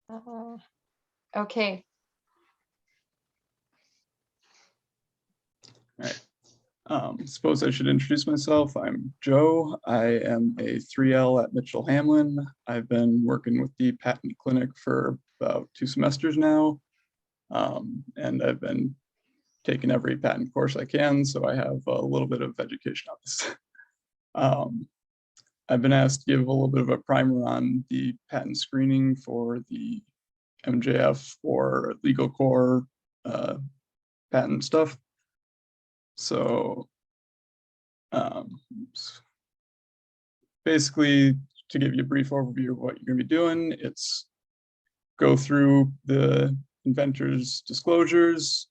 Okay. All right. Suppose I should introduce myself. I'm Joe. I am a 3L at Mitchell Hamlin. I've been working with the patent clinic for about 2 semesters now. And I've been taking every patent course I can, so I have a little bit of education on this. I've been asked to give a little bit of a primer on the patent screening for the MJF or LegalCORPS patent stuff. So basically, to give you a brief overview of what you're going to be doing, it's go through the inventor's disclosures,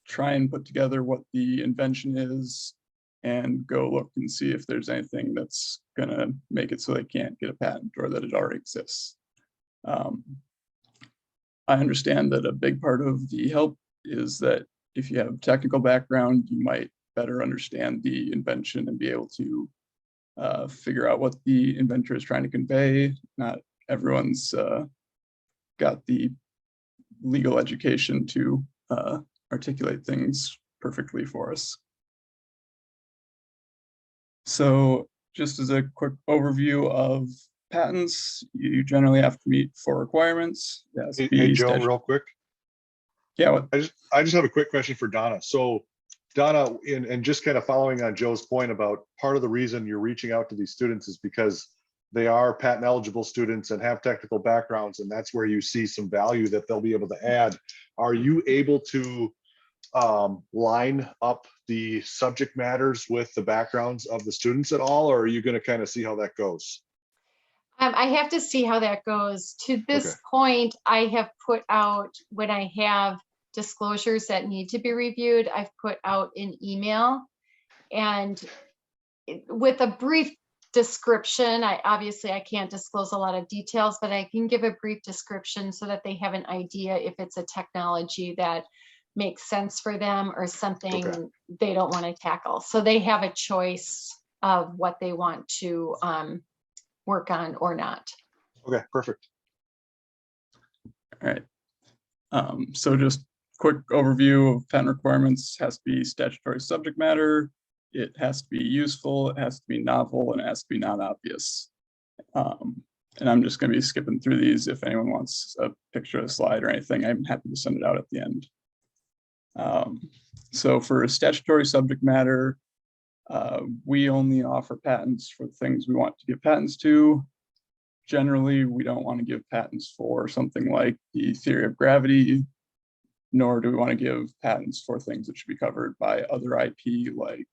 try and put together what the invention is, and go look and see if there's anything that's going to make it so they can't get a patent or that it already exists. I understand that a big part of the help is that if you have a technical background, you might better understand the invention and be able to figure out what the inventor is trying to convey. Not everyone's got the legal education to articulate things perfectly for us. So just as a quick overview of patents, you generally have to meet 4 requirements. Hey, Joe, real quick. Yeah. What? I just have a quick question for Donna. So Donna, and just kind of following on Joe's point about part of the reason you're reaching out to these students is because they are patent eligible students and have technical backgrounds, and that's where you see some value that they'll be able to add. Are you able to line up the subject matters with the backgrounds of the students at all, or are you going to kind of see how that goes? I have to see how that goes. To this point, I have put out, when I have disclosures that need to be reviewed, I've put out an email, and with a brief description. Obviously I can't disclose a lot of details, but I can give a brief description so that they have an idea if it's a technology that makes sense for them or something they don't want to tackle. So they have a choice of what they want to work on or not. Okay, perfect. All right. So just quick overview of patent requirements. Has to be statutory subject matter. It has to be useful, it has to be novel, and it has to be not obvious. And I'm just going to be skipping through these. If anyone wants a picture of the slide or anything, I'm happy to send it out at the end. So for statutory subject matter, we only offer patents for things we want to give patents to. Generally, we don't want to give patents for something like the theory of gravity, nor do we want to give patents for things that should be covered by other IP like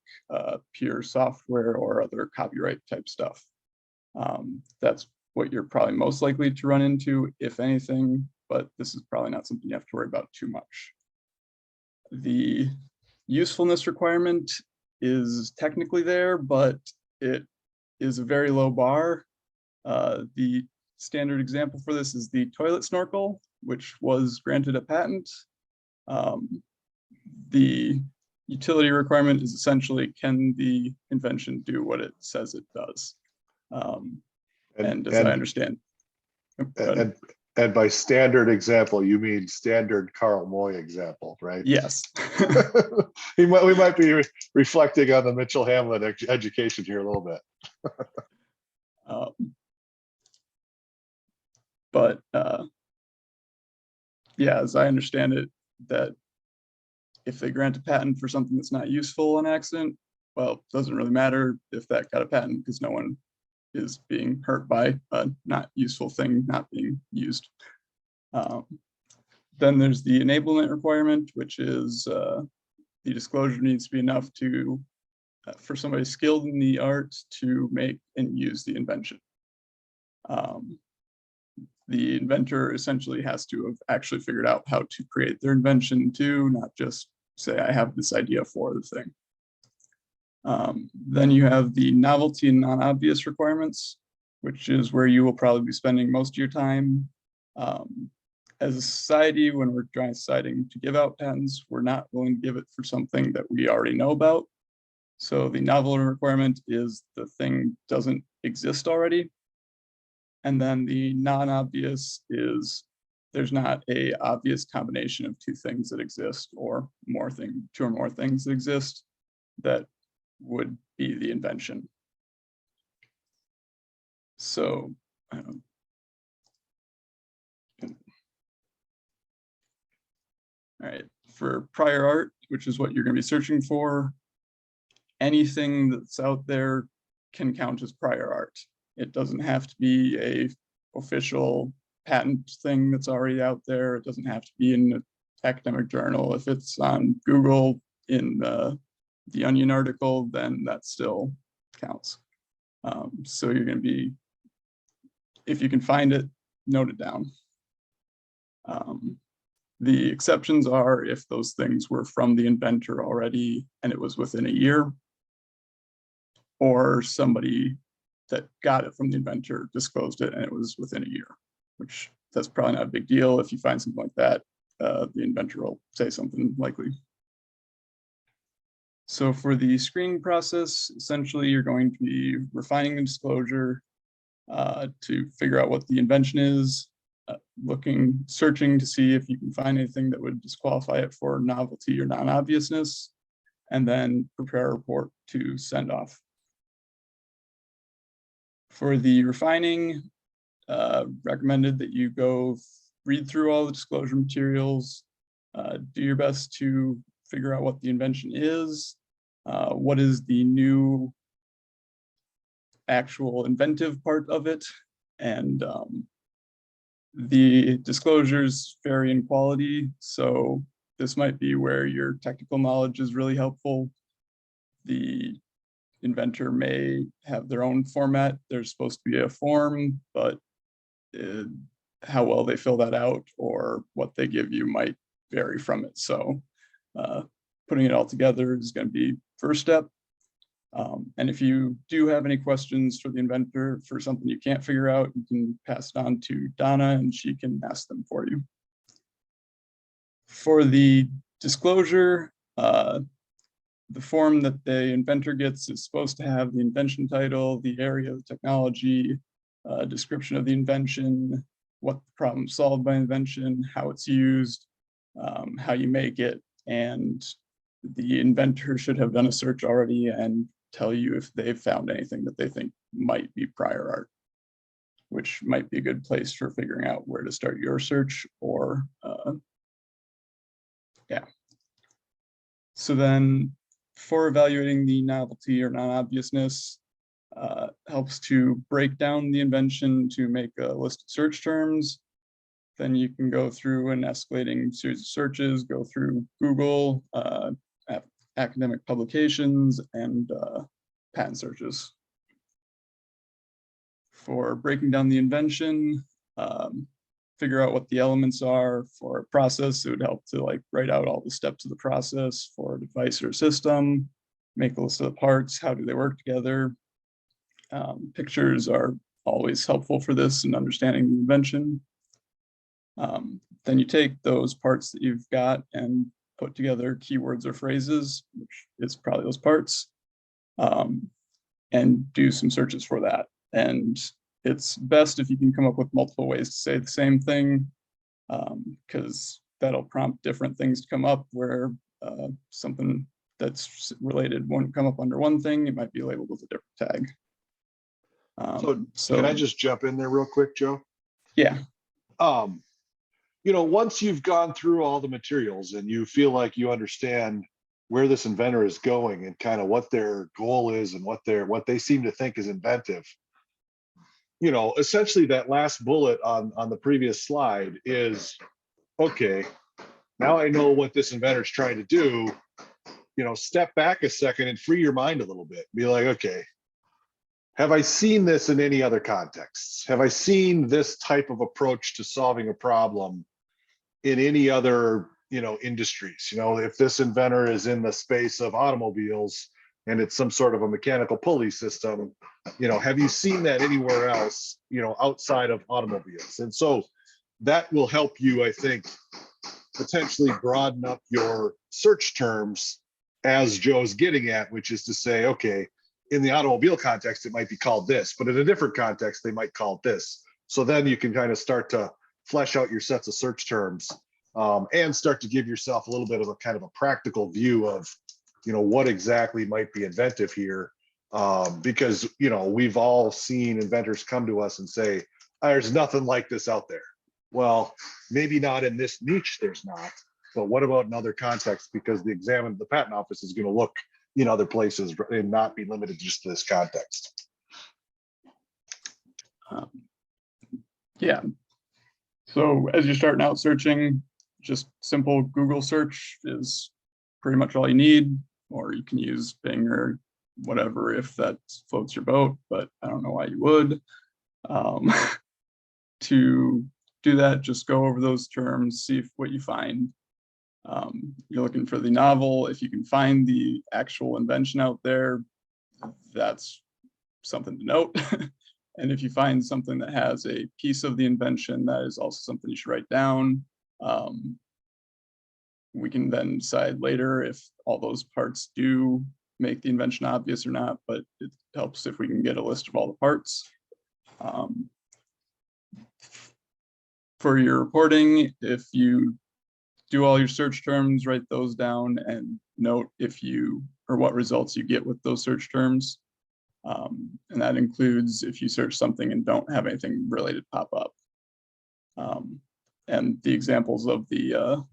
pure software or other copyright type stuff. That's what you're probably most likely to run into, if anything, but this is probably not something you have to worry about too much. The usefulness requirement is technically there, but it is a very low bar. The standard example for this is the toilet snorkel, which was granted a patent. The utility requirement is essentially, can the invention do what it says it does? And as I understand. And by standard example, you mean standard Carl Moy example, right? Yes. we might be reflecting on the Mitchell Hamlin education here a little bit. But yeah, as I understand it, that if they grant a patent for something that's not useful on accident, well, it doesn't really matter if that got a patent because no one is being hurt by a not useful thing not being used. Then there's the enablement requirement, which is the disclosure needs to be enough to for somebody skilled in the art to make and use the invention. The inventor essentially has to have actually figured out how to create their invention too, not just say, I have this idea for the thing. Then you have the novelty and non-obvious requirements, which is where you will probably be spending most of your time. As a society, when we're deciding to give out patents, we're not willing to give it for something that we already know about. So the novelty requirement is the thing doesn't exist already. And then the non-obvious is there's not a obvious combination of two things that exist or two or more things that exist that would be the invention. So all right, for prior art, which is what you're going to be searching for, anything that's out there can count as prior art. It doesn't have to be a official patent thing that's already out there. It doesn't have to be in an academic journal. If it's on Google in the Onion article, then that still counts. So you're going to be, if you can find it, note it down. The exceptions are if those things were from the inventor already and it was within a year, or somebody that got it from the inventor disclosed it and it was within a year, which that's probably not a big deal. If you find something like that, the inventor will say something likely. So for the screening process, essentially you're going to be refining the disclosure to figure out what the invention is, searching to see if you can find anything that would disqualify it for novelty or non-obviousness, and then prepare a report to send off. For the refining, recommended that you go read through all the disclosure materials, do your best to figure out what the invention is, what is the new actual inventive part of it, and the disclosures vary in quality, so this might be where your technical knowledge is really helpful. The inventor may have their own format. There's supposed to be a form, but how well they fill that out or what they give you might vary from it. So putting it all together is going to be first step. And if you do have any questions for the inventor for something you can't figure out, you can pass it on to Donna and she can ask them for you. For the disclosure, the form that the inventor gets is supposed to have the invention title, the area of the technology, description of the invention, what the problem solved by invention, how it's used, how you make it, and the inventor should have done a search already and tell you if they've found anything that they think might be prior art, which might be a good place for figuring out where to start your search or, yeah. So then for evaluating the novelty or non-obviousness, helps to break down the invention to make a list of search terms. Then you can go through an escalating series of searches, go through Google, academic publications, and patent searches. For breaking down the invention, figure out what the elements are. For a process, it would help to like write out all the steps of the process. For a device or system, make a list of the parts, how do they work together. Pictures are always helpful for this and understanding the invention. Then you take those parts that you've got and put together keywords or phrases, which is probably those parts, and do some searches for that. And it's best if you can come up with multiple ways to say the same thing, because that'll prompt different things to come up where something that's related won't come up under one thing, it might be labeled with a different tag. So can I just jump in there real quick, Joe? Yeah. You know, once you've gone through all the materials and you feel like you understand where this inventor is going and kind of what their goal is and what they seem to think is inventive, you know, essentially that last bullet on the previous slide is, okay, now I know what this inventor is trying to do. You know, step back a second and free your mind a little bit. Be like, okay, have I seen this in any other contexts? Have I seen this type of approach to solving a problem in any other, you know, industries? You know, if this inventor is in the space of automobiles and it's some sort of a mechanical pulley system, you know, have you seen that anywhere else, you know, outside of automobiles? And so that will help you, I think, potentially broaden up your search terms, as Joe's getting at, which is to say, okay, in the automobile context, it might be called this, but in a different context, they might call it this. So then you can kind of start to flesh out your sets of search terms, and start to give yourself a little bit of a kind of a practical view of, what exactly might be inventive here. Because, we've all seen inventors come to us and say, there's nothing like this out there. Well, maybe not in this niche, there's not, but what about in other contexts? Because the patent office is going to look in other places and not be limited just to this context. Yeah. So as you're starting out searching, just simple Google search is pretty much all you need, or you can use Bing or whatever if that floats your boat, but I don't know why you would. To do that, just go over those terms, see what you find. You're looking for the novel. If you can find the actual invention out there, that's something to note. And if you find something that has a piece of the invention, that is also something you should write down. We can then decide later if all those parts do make the invention obvious or not, but it helps if we can get a list of all the parts. For your reporting, if you do all your search terms, write those down and note what results you get with those search terms. And that includes if you search something and don't have anything related pop up. And the examples of the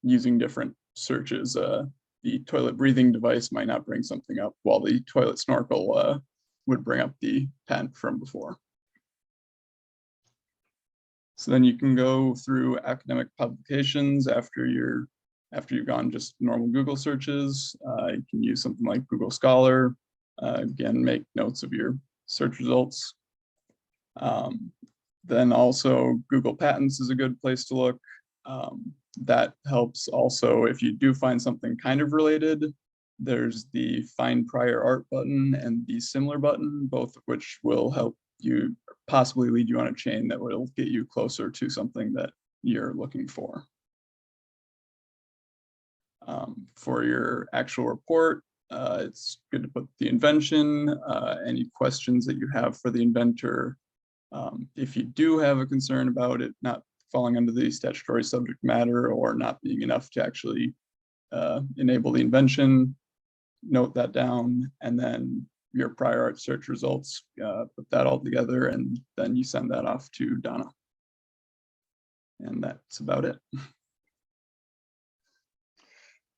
using different searches, the toilet breathing device might not bring something up, while the toilet snorkel would bring up the patent from before. So then you can go through academic publications after you've gone just normal Google searches. You can use something like Google Scholar. Again, make notes of your search results. Then also Google Patents is a good place to look. That helps also if you do find something kind of related. There's the Find Prior Art button and the Similar button, both of which will help you possibly lead you on a chain that will get you closer to something that you're looking for. For your actual report, it's good to put the invention, any questions that you have for the inventor. If you do have a concern about it not falling under the statutory subject matter or not being enough to actually enable the invention, note that down, and then your prior art search results, put that all together, and then you send that off to Donna. And that's about it.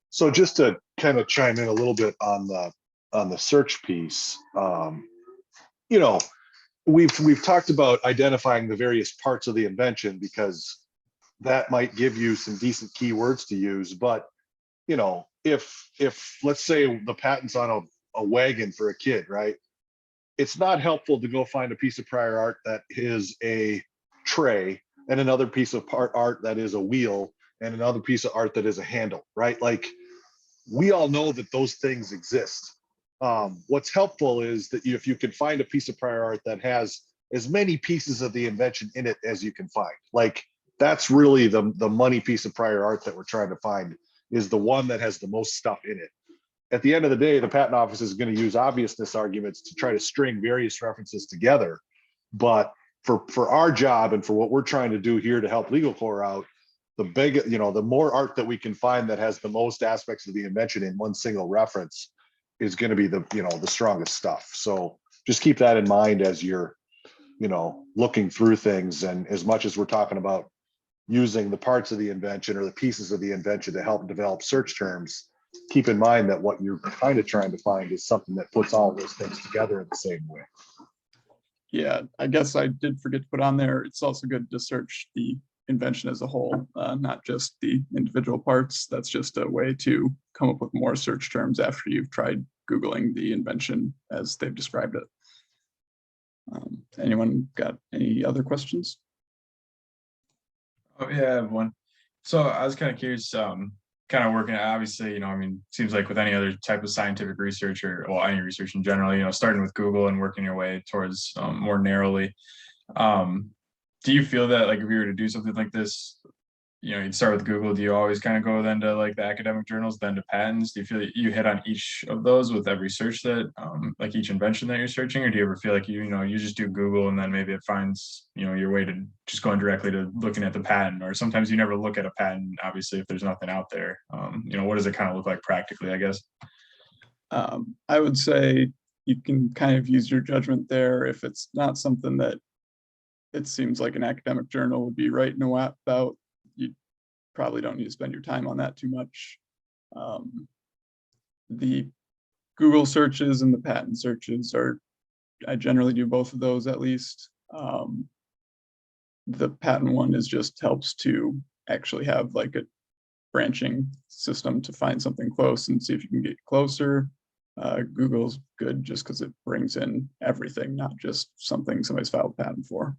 So just to kind of chime in a little bit on the search piece, we've talked about identifying the various parts of the invention because that might give you some decent keywords to use. But if let's say the patent's on a wagon for a kid, right? It's not helpful to go find a piece of prior art that is a tray and another piece of art that is a wheel and another piece of art that is a handle, right? Like, we all know that those things exist. What's helpful is that if you can find a piece of prior art that has as many pieces of the invention in it as you can find, like that's really the money piece of prior art that we're trying to find, is the one that has the most stuff in it. At the end of the day, the patent office is going to use obviousness arguments to try to string various references together. But for our job and for what we're trying to do here to help LegalCorps out, the more art that we can find that has the most aspects of the invention in one single reference is going to be the strongest stuff. So just keep that in mind as you're, looking through things. And as much as we're talking about using the parts of the invention or the pieces of the invention to help develop search terms, keep in mind that what you're kind of trying to find is something that puts all those things together in the same way. Yeah, I guess I did forget to put on there, it's also good to search the invention as a whole, not just the individual parts. That's just a way to come up with more search terms after you've tried Googling the invention as they've described it. Anyone got any other questions? Oh, yeah, I have one. So I was kind of curious, kind of working, obviously, seems like with any other type of scientific research or any research in general, starting with Google and working your way towards more narrowly. Do you feel that, like, if you were to do something like this, you'd start with Google. Do you always kind of go then to like the academic journals, then to patents? Do you feel like you hit on each of those with every search that, like each invention that you're searching, or do you ever feel like you just do Google and then maybe it finds, your way to just going directly to looking at the patent, or sometimes you never look at a patent, obviously, if there's nothing out there. What does it kind of look like practically, I guess? I would say you can kind of use your judgment there. If it's not something that it seems like an academic journal would be writing about, you probably don't need to spend your time on that too much. The Google searches and the patent searches I generally do both of those at least. The patent one just helps to actually have like a branching system to find something close and see if you can get closer. Google's good just because it brings in everything, not just something somebody's filed a patent for.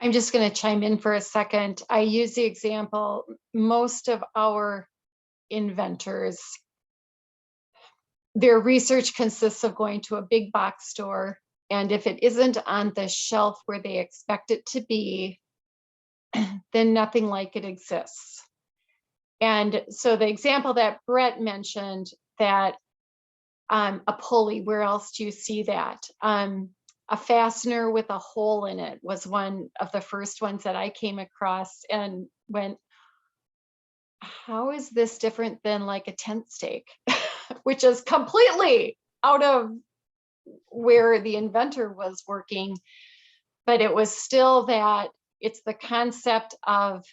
I'm just going to chime in for a second. I use the example, most of our inventors, their research consists of going to a big box store, and if it isn't on the shelf where they expect it to be, then nothing like it exists. And so the example that Brett mentioned, that a pulley, where else do you see that? A fastener with a hole in it was one of the first ones that I came across and went, how is this different than like a tent stake? Which is completely out of where the inventor was working. But it was still that it's the concept of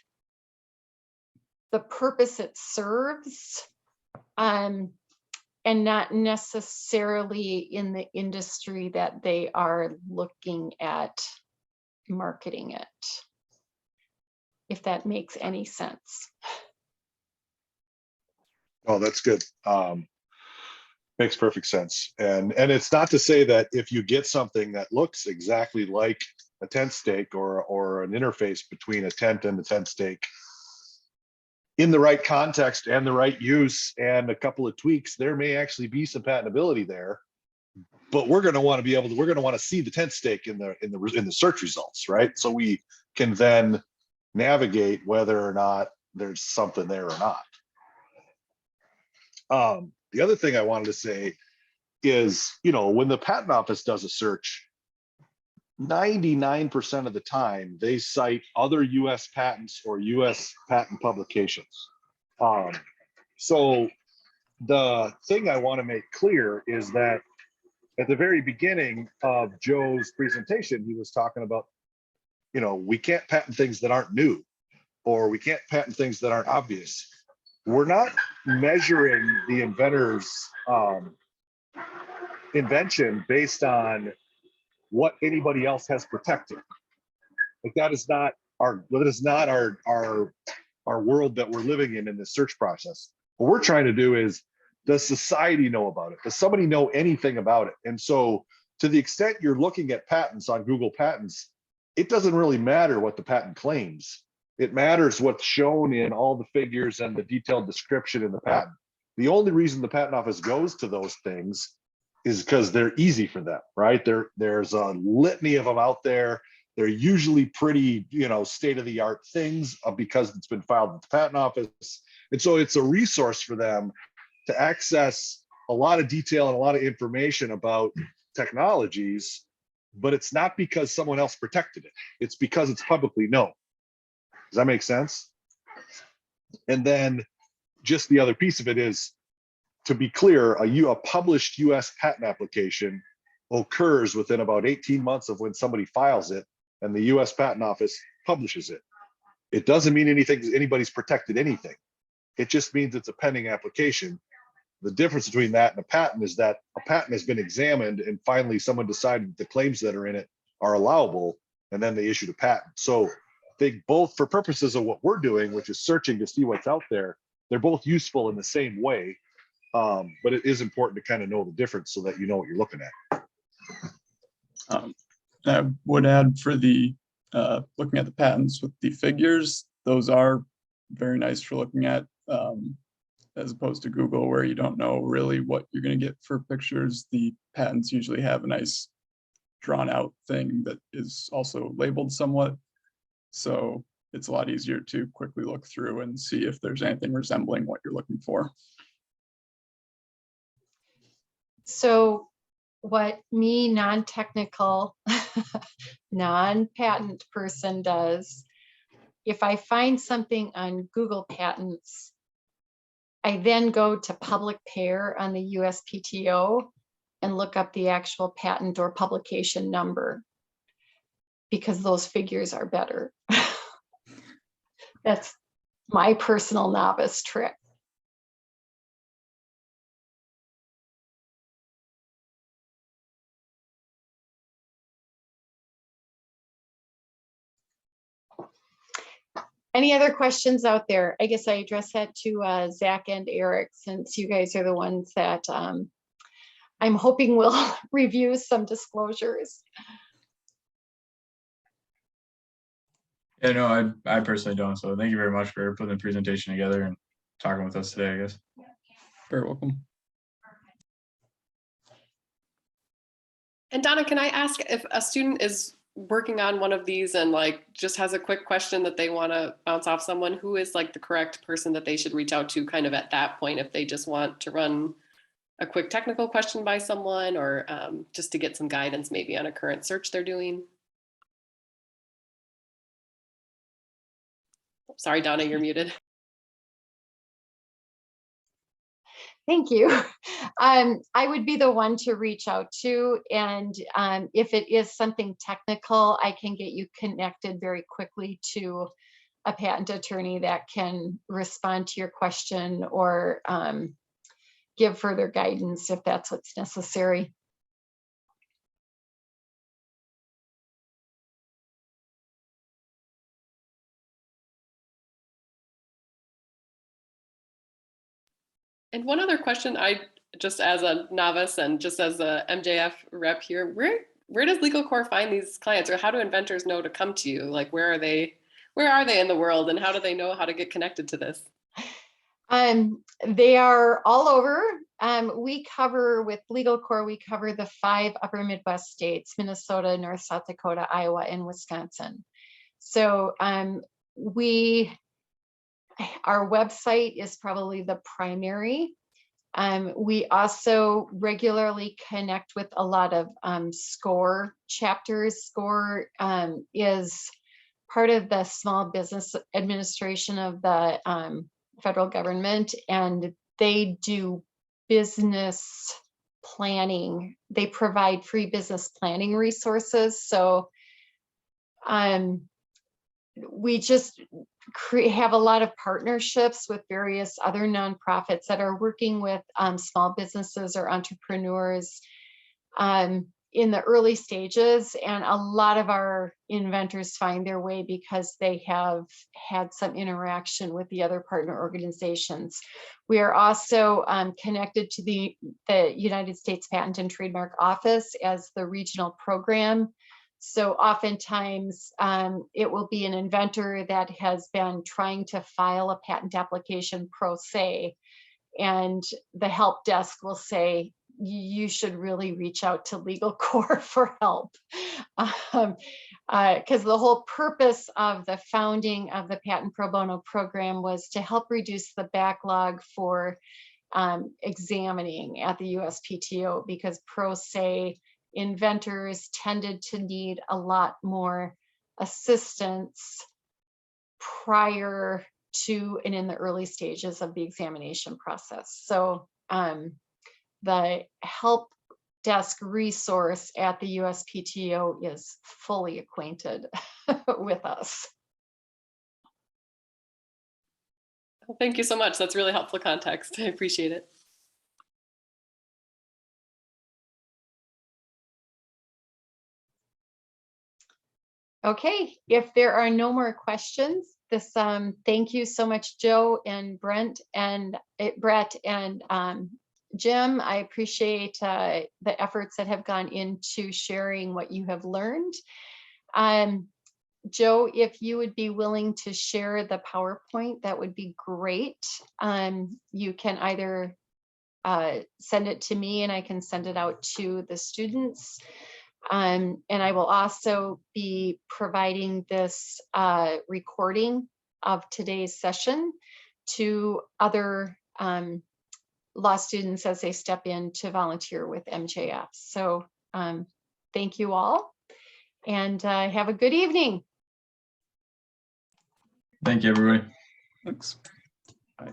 the purpose it serves, and not necessarily in the industry that they are looking at marketing it, if that makes any sense. Oh, that's good. Makes perfect sense. And it's not to say that if you get something that looks exactly like a tent stake or an interface between a tent and the tent stake, in the right context and the right use and a couple of tweaks, there may actually be some patentability there. But we're going to want to see the tent stake in the search results, right? So we can then navigate whether or not there's something there or not. The other thing I wanted to say is, when the patent office does a search, 99% of the time they cite other US patents or US patent publications. So the thing I want to make clear is that at the very beginning of Joe's presentation, he was talking about, we can't patent things that aren't new, or we can't patent things that aren't obvious. We're not measuring the inventor's invention based on what anybody else has protected. Like that is not our world that we're living in the search process. What we're trying to do is, does society know about it? Does somebody know anything about it? And so to the extent you're looking at patents on Google Patents, it doesn't really matter what the patent claims. It matters what's shown in all the figures and the detailed description in the patent. The only reason the patent office goes to those things is because they're easy for them, right? There's a litany of them out there. They're usually pretty, state-of-the-art things because it's been filed with the patent office. And so it's a resource for them to access a lot of detail and a lot of information about technologies, but it's not because someone else protected it. It's because it's publicly known. Does that make sense? And then just the other piece of it is, to be clear, a published US patent application occurs within about 18 months of when somebody files it and the US Patent Office publishes it. It doesn't mean anybody's protected anything. It just means it's a pending application. The difference between that and a patent is that a patent has been examined and finally someone decided the claims that are in it are allowable, and then they issued a patent. So they both, for purposes of what we're doing, which is searching to see what's out there, they're both useful in the same way. But it is important to kind of know the difference so that you know what you're looking at. I would add for the looking at the patents with the figures, those are very nice for looking at, as opposed to Google, where you don't know really what you're going to get for pictures. The patents usually have a nice drawn out thing that is also labeled somewhat. So it's a lot easier to quickly look through and see if there's anything resembling what you're looking for. So what me, non-technical, non-patent person does, if I find something on Google Patents, I then go to public pair on the USPTO and look up the actual patent or publication number, because those figures are better. That's my personal novice trick. Any other questions out there? I guess I address that to Zach and Eric, since you guys are the ones that I'm hoping will review some disclosures. Yeah, no, I personally don't. So thank you very much for putting the presentation together and talking with us today, I guess. Very welcome. And Donna, can I ask, if a student is working on one of these and like just has a quick question that they want to bounce off someone, who is like the correct person that they should reach out to kind of at that point, if they just want to run a quick technical question by someone, or just to get some guidance maybe on a current search they're doing? Sorry, Donna, you're muted. Thank you. I would be the one to reach out to, and if it is something technical, I can get you connected very quickly to a patent attorney that can respond to your question or give further guidance if that's what's necessary. And one other question, I just as a novice and just as a MJF rep here, where does LegalCorps find these clients, or how do inventors know to come to you? Like, where are they in the world, and how do they know how to get connected to this? They are all over. We cover, with LegalCorps, we cover the 5 upper Midwest states: Minnesota, North, South Dakota, Iowa, and Wisconsin. So our website is probably the primary. We also regularly connect with a lot of SCORE chapters. SCORE is part of the Small Business Administration of the federal government, and they do business planning. They provide free business planning resources. So we just have a lot of partnerships with various other nonprofits that are working with small businesses or entrepreneurs in the early stages. And a lot of our inventors find their way because they have had some interaction with the other partner organizations. We are also connected to the United States Patent and Trademark Office as the regional program. So oftentimes it will be an inventor that has been trying to file a patent application pro se, and the help desk will say, you should really reach out to LegalCorps for help. Because the whole purpose of the founding of the Patent Pro Bono program was to help reduce the backlog for examining at the USPTO, because pro se inventors tended to need a lot more assistance prior to and in the early stages of the examination process. So the help desk resource at the USPTO is fully acquainted with us. Well, thank you so much. That's really helpful context. I appreciate it. Okay, if there are no more questions, thank you so much, Joe and Brett and Jim. I appreciate the efforts that have gone into sharing what you have learned. Joe, if you would be willing to share the PowerPoint, that would be great. You can either send it to me and I can send it out to the students. And I will also be providing this recording of today's session to other law students as they step in to volunteer with MJF. So thank you all, and have a good evening. Thank you, everybody. Thanks. Bye.